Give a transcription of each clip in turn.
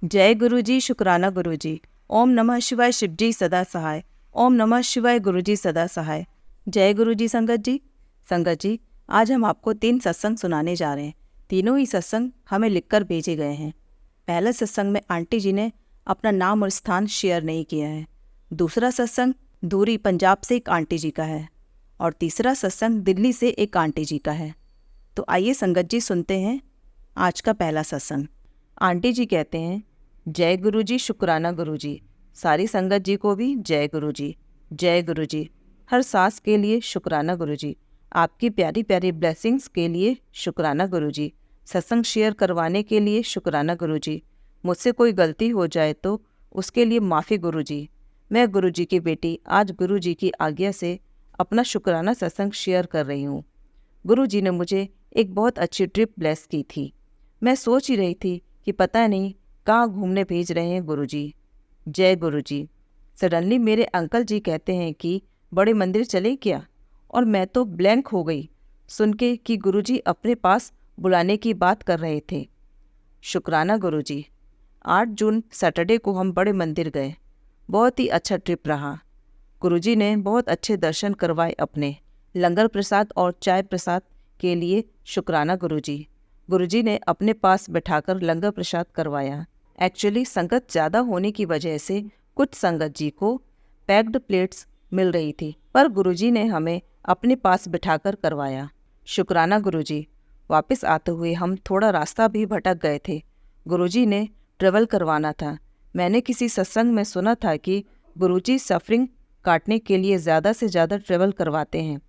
जय गुरु जी, शुक्राना गुरु जी। ओम नमः शिवाय, शिव जी सदा सहाय। ओम नमः शिवाय, गुरु जी सदा सहाय। जय गुरु जी संगत जी। संगत जी, आज हम आपको 3 सत्संग सुनाने जा रहे हैं। तीनों ही सत्संग हमें लिखकर भेजे गए हैं। पहले सत्संग में आंटी जी ने अपना नाम और स्थान शेयर नहीं किया है। दूसरा सत्संग दूरी पंजाब से एक आंटी जी का है और तीसरा सत्संग दिल्ली से एक आंटी जी का है। तो आइए संगत जी सुनते हैं आज का पहला सत्संग। आंटी जी कहते हैं, जय गुरु जी, शुक्राना गुरु जी। सारी संगत जी को भी जय गुरु जी, जय गुरु जी। हर सांस के लिए शुक्राना गुरु जी। आपकी प्यारी प्यारी ब्लेसिंग्स के लिए शुक्राना गुरु जी। सत्संग शेयर करवाने के लिए शुक्राना गुरु जी। मुझसे कोई गलती हो जाए तो उसके लिए माफ़ी गुरु जी। मैं गुरु जी की बेटी आज गुरु जी की आज्ञा से अपना शुक्राना सत्संग शेयर कर रही हूँ। गुरु जी ने मुझे एक बहुत अच्छी ट्रिप ब्लेस की थी। मैं सोच ही रही थी कि पता नहीं कहाँ घूमने भेज रहे हैं गुरुजी। जय गुरुजी। सडनली मेरे अंकल जी कहते हैं कि बड़े मंदिर चले क्या, और मैं तो ब्लैंक हो गई सुन के कि गुरुजी अपने पास बुलाने की बात कर रहे थे। शुक्राना गुरुजी। 8 जून सैटरडे को हम बड़े मंदिर गए। बहुत ही अच्छा ट्रिप रहा। गुरुजी ने बहुत अच्छे दर्शन करवाए अपने। लंगर प्रसाद और चाय प्रसाद के लिए शुक्राना गुरुजी। गुरुजी ने अपने पास बैठाकर लंगर प्रसाद करवाया। एक्चुअली संगत ज़्यादा होने की वजह से कुछ संगत जी को पैक्ड प्लेट्स मिल रही थी, पर गुरुजी ने हमें अपने पास बिठाकर करवाया। शुक्राना गुरुजी। वापस आते हुए हम थोड़ा रास्ता भी भटक गए थे। गुरुजी ने ट्रेवल करवाना था। मैंने किसी सत्संग में सुना था कि गुरुजी सफरिंग काटने के लिए ज़्यादा से ज़्यादा ट्रेवल करवाते हैं।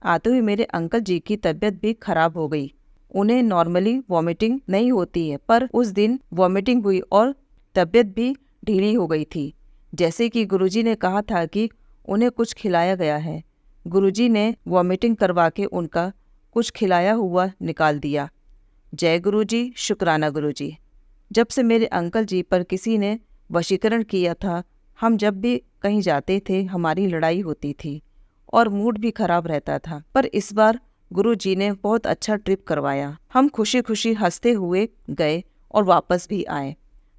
आते हुए मेरे अंकल जी की तबीयत भी खराब हो गई। उन्हें नॉर्मली वॉमिटिंग नहीं होती है, पर उस दिन वॉमिटिंग हुई और तबीयत भी ढीली हो गई थी। जैसे कि गुरुजी ने कहा था कि उन्हें कुछ खिलाया गया है। गुरुजी ने वॉमिटिंग करवा के उनका कुछ खिलाया हुआ निकाल दिया। जय गुरुजी, शुक्राना गुरुजी। जब से मेरे अंकल जी पर किसी ने वशीकरण किया था, हम जब भी कहीं जाते थे हमारी लड़ाई होती थी और मूड भी खराब रहता था। पर इस बार गुरु जी ने बहुत अच्छा ट्रिप करवाया। हम खुशी खुशी हंसते हुए गए और वापस भी आए।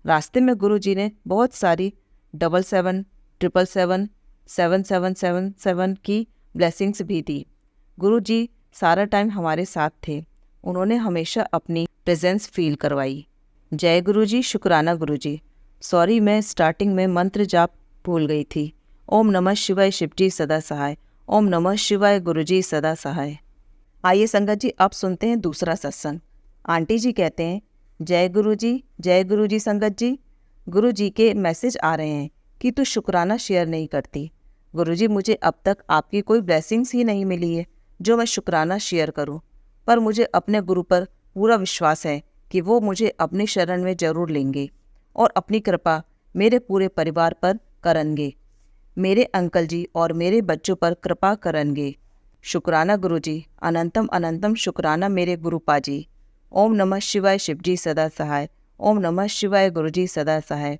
रास्ते में गुरु जी ने बहुत सारी 77, 777, 7777 की ब्लेसिंग्स भी दी। गुरु जी सारा टाइम हमारे साथ थे। उन्होंने हमेशा अपनी प्रेजेंस फील करवाई। जय गुरु जी, शुक्राना गुरु जी। सॉरी, मैं स्टार्टिंग में मंत्र जाप भूल गई थी। ओम नमः शिवाय, शिव जी सदा सहाय। ओम नमः शिवाय, गुरु जी सदा सहाय। आइए संगत जी, अब सुनते हैं दूसरा सत्संग। आंटी जी कहते हैं, जय गुरु जी, जय गुरु जी। संगत जी, गुरु जी के मैसेज आ रहे हैं कि तू शुक्राना शेयर नहीं करती। गुरु जी, मुझे अब तक आपकी कोई ब्लेसिंग्स ही नहीं मिली है जो मैं शुक्राना शेयर करूं, पर मुझे अपने गुरु पर पूरा विश्वास है कि वो मुझे अपनी शरण में जरूर लेंगे और अपनी कृपा मेरे पूरे परिवार पर करेंगे। मेरे अंकल जी और मेरे बच्चों पर कृपा करेंगे। शुक्राना गुरुजी, अनंतम अनंतम शुक्राना मेरे गुरुपा जी। ओम नमः शिवाय, शिव जी सदा सहाय। ओम नमः शिवाय, गुरुजी सदा सहाय।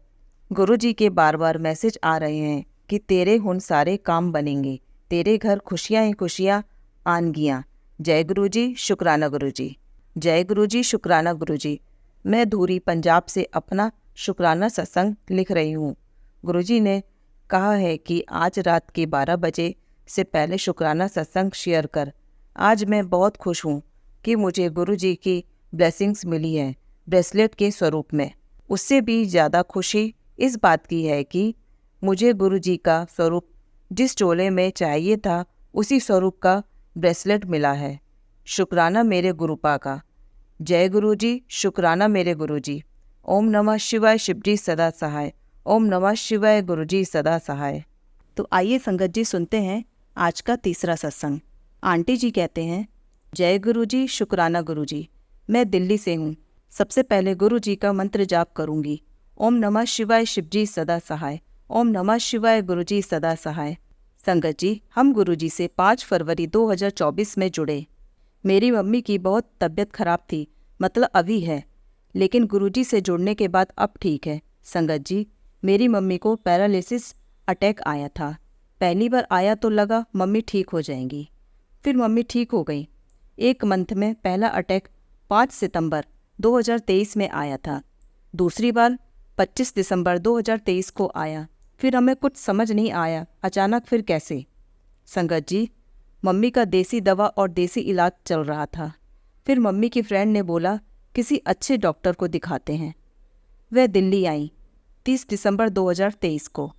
गुरुजी के बार बार मैसेज आ रहे हैं कि तेरे हुन सारे काम बनेंगे, तेरे घर खुशियाँ ही खुशियाँ आनगियाँ। जय गुरुजी, शुक्राना गुरुजी। जय गुरुजी, शुक्राना गुरुजी। मैं धूरी पंजाब से अपना शुक्राना सत्संग लिख रही हूँ। गुरुजी ने कहा है कि आज रात के 12 बजे से पहले शुक्राना सत्संग शेयर कर। आज मैं बहुत खुश हूँ कि मुझे गुरुजी की ब्लेसिंग्स मिली है ब्रेसलेट के स्वरूप में। उससे भी ज़्यादा खुशी इस बात की है कि मुझे गुरुजी का स्वरूप जिस चोले में चाहिए था उसी स्वरूप का ब्रेसलेट मिला है। शुक्राना मेरे गुरुपा का। जय गुरुजी, शुक्राना मेरे गुरुजी। ओम नमः शिवाय, शिव जी सदा सहाय। ओम नमः शिवाय, गुरुजी सदा सहाय। तो आइए संगत जी सुनते हैं आज का तीसरा सत्संग। आंटी जी कहते हैं, जय गुरु जी, शुक्राना गुरु जी। मैं दिल्ली से हूँ। सबसे पहले गुरु जी का मंत्र जाप करूँगी। ओम नमः शिवाय, शिव जी सदा सहाय। ओम नमः शिवाय, गुरु जी सदा सहाय। संगत जी, हम गुरु जी से 5 फरवरी 2024 में जुड़े। मेरी मम्मी की बहुत तबीयत खराब थी, मतलब अभी है, लेकिन गुरु जी से जुड़ने के बाद अब ठीक है। संगत जी, मेरी मम्मी को पैरालिसिस अटैक आया था। पहली बार आया तो लगा मम्मी ठीक हो जाएंगी, फिर मम्मी ठीक हो गई। 1 मंथ में पहला अटैक 5 सितंबर 2023 में आया था। दूसरी बार 25 दिसंबर 2023 को आया। फिर हमें कुछ समझ नहीं आया, अचानक फिर कैसे? संगत जी, मम्मी का देसी दवा और देसी इलाज चल रहा था। फिर मम्मी की फ्रेंड ने बोला किसी अच्छे डॉक्टर को दिखाते हैं। वह दिल्ली आई 30 दिसंबर 2023 को।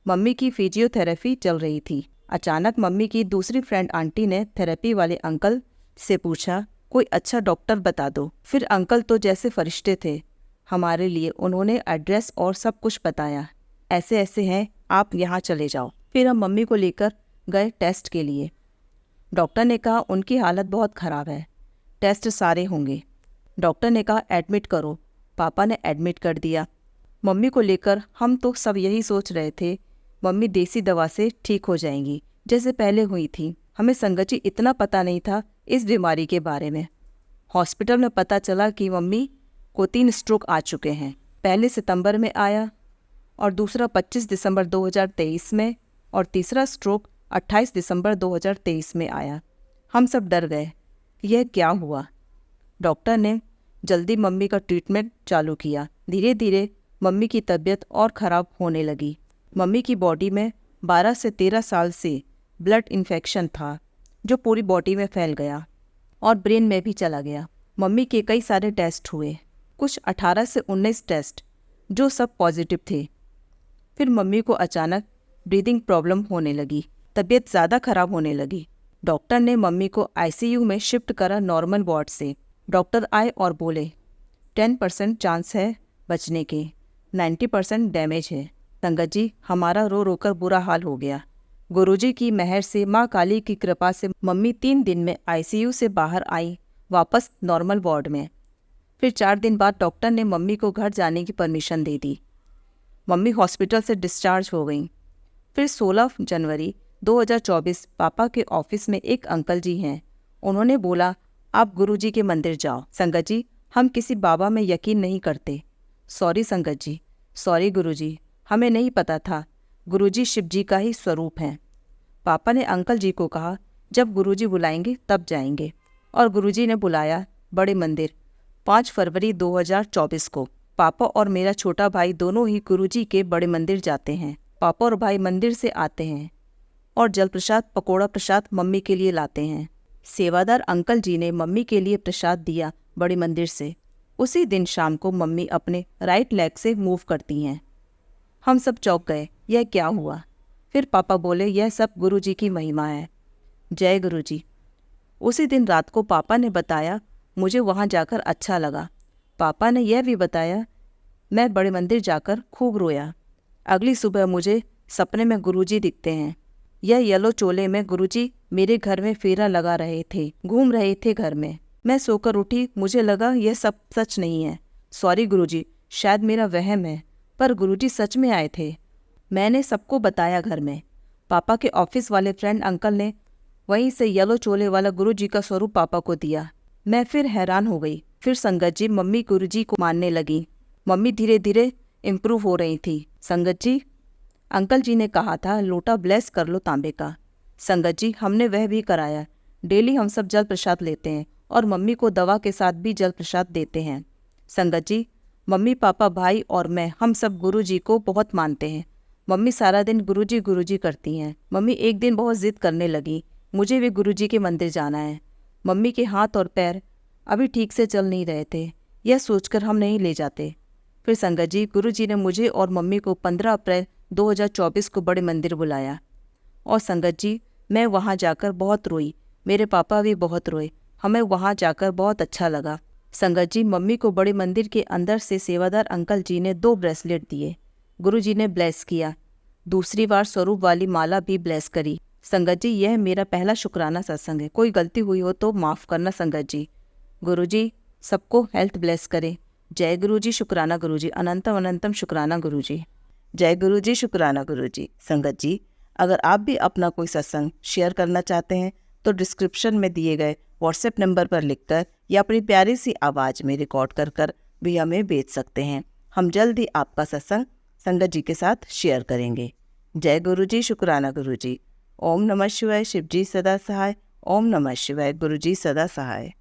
मम्मी की फिजियोथेरेपी चल रही थी। अचानक मम्मी की दूसरी फ्रेंड आंटी ने थेरेपी वाले अंकल से पूछा कोई अच्छा डॉक्टर बता दो। फिर अंकल तो जैसे फरिश्ते थे हमारे लिए, उन्होंने एड्रेस और सब कुछ बताया। ऐसे ऐसे हैं, आप यहाँ चले जाओ। फिर हम मम्मी को लेकर गए टेस्ट के लिए। डॉक्टर ने कहा उनकी हालत बहुत ख़राब है, टेस्ट सारे होंगे। डॉक्टर ने कहा एडमिट करो। पापा ने एडमिट कर दिया। मम्मी को लेकर हम तो सब यही सोच रहे थे मम्मी देसी दवा से ठीक हो जाएंगी जैसे पहले हुई थी। हमें संगत जी इतना पता नहीं था इस बीमारी के बारे में। हॉस्पिटल में पता चला कि मम्मी को 3 स्ट्रोक आ चुके हैं। पहले सितंबर में आया और दूसरा 25 दिसंबर 2023 में और तीसरा स्ट्रोक 28 दिसंबर 2023 में आया। हम सब डर गए, यह क्या हुआ? डॉक्टर ने जल्दी मम्मी का ट्रीटमेंट चालू किया। धीरे धीरे मम्मी की तबीयत और ख़राब होने लगी। मम्मी की बॉडी में 12 से 13 साल से ब्लड इन्फेक्शन था जो पूरी बॉडी में फैल गया और ब्रेन में भी चला गया। मम्मी के कई सारे टेस्ट हुए, कुछ 18 से 19 टेस्ट, जो सब पॉजिटिव थे। फिर मम्मी को अचानक ब्रीदिंग प्रॉब्लम होने लगी, तबीयत ज़्यादा ख़राब होने लगी। डॉक्टर ने मम्मी को आईसीयू में शिफ्ट करा नॉर्मल वार्ड से। डॉक्टर आए और बोले 10% चांस है बचने के, 90% डैमेज है। संगत जी, हमारा रो रो कर बुरा हाल हो गया। गुरुजी की मेहर से, माँ काली की कृपा से मम्मी 3 दिन में आईसीयू से बाहर आई, वापस नॉर्मल वार्ड में। फिर 4 दिन बाद डॉक्टर ने मम्मी को घर जाने की परमिशन दे दी। मम्मी हॉस्पिटल से डिस्चार्ज हो गई। फिर 16 जनवरी 2024 पापा के ऑफिस में एक अंकल जी हैं। उन्होंने बोला आप गुरुजी के मंदिर जाओ। संगत जी, हम किसी बाबा में यकीन नहीं करते। सॉरी संगत जी, सॉरी गुरुजी, हमें नहीं पता था गुरुजी शिव जी का ही स्वरूप हैं। पापा ने अंकल जी को कहा जब गुरुजी बुलाएंगे तब जाएंगे, और गुरुजी ने बुलाया बड़े मंदिर 5 फरवरी 2024 को। पापा और मेरा छोटा भाई दोनों ही गुरुजी के बड़े मंदिर जाते हैं। पापा और भाई मंदिर से आते हैं और जल प्रसाद, पकोड़ा प्रसाद मम्मी के लिए लाते हैं। सेवादार अंकल जी ने मम्मी के लिए प्रसाद दिया बड़े मंदिर से। उसी दिन शाम को मम्मी अपने राइट लेग से मूव करती हैं। हम सब चौंक गए, यह क्या हुआ? फिर पापा बोले यह सब गुरुजी की महिमा है। जय गुरुजी। उसी दिन रात को पापा ने बताया मुझे वहाँ जाकर अच्छा लगा। पापा ने यह भी बताया मैं बड़े मंदिर जाकर खूब रोया। अगली सुबह मुझे सपने में गुरुजी दिखते हैं। यह येलो चोले में गुरुजी मेरे घर में फेरा लगा रहे थे, घूम रहे थे घर में। मैं सोकर उठी, मुझे लगा यह सब सच नहीं है। सॉरी गुरुजी, शायद मेरा वहम है, पर गुरुजी सच में आए थे। मैंने सबको बताया घर में। पापा के ऑफिस वाले फ्रेंड अंकल ने वहीं से येलो चोले वाला गुरुजी का स्वरूप पापा को दिया। मैं फिर हैरान हो गई। फिर संगत जी मम्मी गुरुजी को मानने लगी। मम्मी धीरे धीरे इम्प्रूव हो रही थी। संगत जी, अंकल जी ने कहा था लोटा ब्लेस कर लो तांबे का। संगत जी, हमने वह भी कराया। डेली हम सब जल प्रसाद लेते हैं और मम्मी को दवा के साथ भी जल प्रसाद देते हैं। संगत जी, मम्मी, पापा, भाई और मैं, हम सब गुरुजी को बहुत मानते हैं। मम्मी सारा दिन गुरुजी गुरुजी करती हैं। मम्मी एक दिन बहुत जिद करने लगी, मुझे भी गुरुजी के मंदिर जाना है। मम्मी के हाथ और पैर अभी ठीक से चल नहीं रहे थे। यह सोचकर हम नहीं ले जाते। फिर संगत जी, गुरुजी ने मुझे और मम्मी को 15 अप्रैल 2024 को बड़े मंदिर बुलाया। और संगत जी, मैं वहाँ जाकर बहुत रोई। मेरे पापा भी बहुत रोए। हमें वहाँ जाकर बहुत अच्छा लगा। संगत जी, मम्मी को बड़े मंदिर के अंदर से सेवादार अंकल जी ने 2 ब्रेसलेट दिए। गुरुजी ने ब्लेस किया। दूसरी बार स्वरूप वाली माला भी ब्लेस करी। संगत जी, यह मेरा पहला शुक्राना सत्संग है। कोई गलती हुई हो तो माफ़ करना संगत जी। गुरुजी सबको हेल्थ ब्लेस करे। जय गुरुजी, शुक्राना गुरुजी, अनंतम अनंतम शुक्राना गुरुजी। जय गुरुजी, शुक्राना गुरुजी। संगत जी, अगर आप भी अपना कोई सत्संग शेयर करना चाहते हैं तो डिस्क्रिप्शन में दिए गए व्हाट्सएप नंबर पर लिखकर या अपनी प्यारी सी आवाज़ में रिकॉर्ड कर भी हमें भेज सकते हैं। हम जल्द ही आपका सत्संग संगत जी के साथ शेयर करेंगे। जय गुरुजी, शुक्राना गुरुजी। ओम नमः शिवाय, शिव जी सदा सहाय। ओम नमः शिवाय, गुरुजी सदा सहाय।